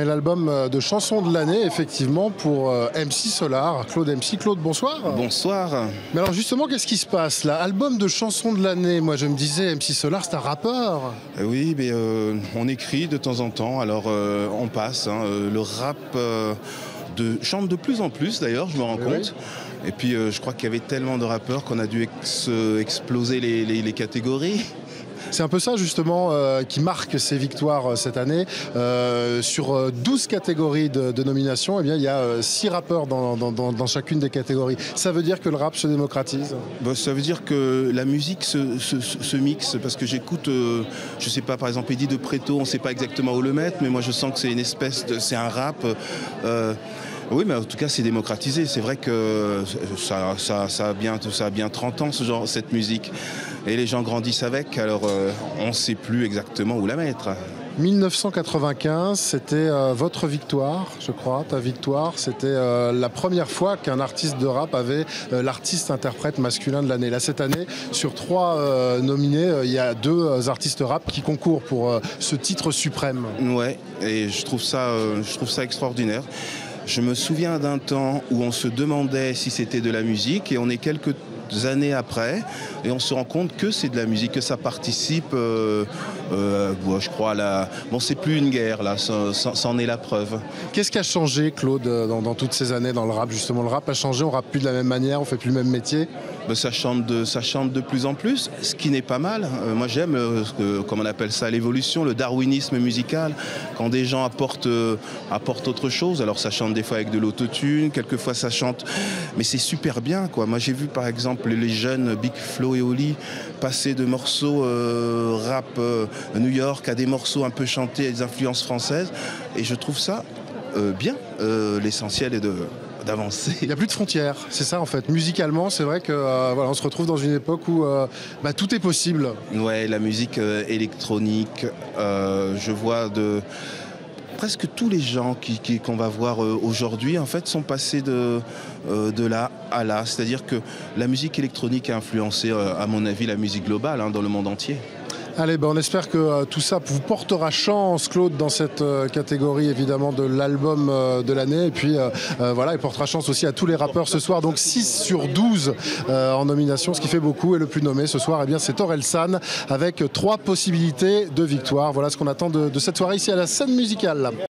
Et l'album de chansons de l'année, effectivement, pour MC Solar, Claude MC. Claude, bonsoir. Bonsoir. Mais alors justement, qu'est-ce qui se passe là? Album de chansons de l'année, moi je me disais, MC Solar, c'est un rappeur. Oui, mais on écrit de temps en temps, alors on passe. Le rap chante de plus en plus d'ailleurs, je me rends compte. Et puis je crois qu'il y avait tellement de rappeurs qu'on a dû exploser les catégories. C'est un peu ça justement qui marque ces victoires cette année. Sur 12 catégories de nomination, eh bien, il y a 6 rappeurs dans chacune des catégories. Ça veut dire que le rap se démocratise? Ça veut dire que la musique se mixe, parce que j'écoute, je sais pas, par exemple Eddie de Préto, on ne sait pas exactement où le mettre, mais moi je sens que c'est une espèce de... c'est un rap... Oui, mais en tout cas, c'est démocratisé. C'est vrai que ça a bien 30 ans, cette musique. Et les gens grandissent avec, alors on ne sait plus exactement où la mettre. 1995, c'était votre victoire, je crois, ta victoire. C'était la première fois qu'un artiste de rap avait l'artiste-interprète masculin de l'année. Là, cette année, sur 3 nominés, il y a 2 artistes rap qui concourent pour ce titre suprême. Ouais, et je trouve ça extraordinaire. Je me souviens d'un temps où on se demandait si c'était de la musique, et on est quelques années après et on se rend compte que c'est de la musique, que ça participe, je crois, bon, c'est plus une guerre, là, ça en est la preuve. Qu'est-ce qui a changé, Claude, dans toutes ces années dans le rap? Justement, le rap a changé, on rappe plus de la même manière, on fait plus le même métier. Ça chante de plus en plus, ce qui n'est pas mal. Moi j'aime, comme on appelle ça, l'évolution, le darwinisme musical, quand des gens apportent autre chose. Alors ça chante des fois avec de l'autotune, quelquefois ça chante, mais c'est super bien, quoi. Moi j'ai vu par exemple les jeunes Big Flo et Oli passer de morceaux rap New York à des morceaux un peu chantés à des influences françaises, et je trouve ça bien. L'essentiel est d'avancer. Il n'y a plus de frontières, c'est ça en fait. Musicalement, c'est vrai que voilà, on se retrouve dans une époque où tout est possible. Ouais, la musique électronique, je vois presque tous les gens qu'on va voir aujourd'hui, en fait, sont passés de là à là. C'est-à-dire que la musique électronique a influencé, à mon avis, la musique globale dans le monde entier. Allez, on espère que tout ça vous portera chance, Claude, dans cette catégorie évidemment de l'album de l'année. Et puis voilà, il portera chance aussi à tous les rappeurs ce soir. Donc 6 sur 12 en nomination, ce qui fait beaucoup. Et le plus nommé ce soir, eh bien, c'est Orelsan avec 3 possibilités de victoire. Voilà ce qu'on attend de cette soirée ici à la scène musicale.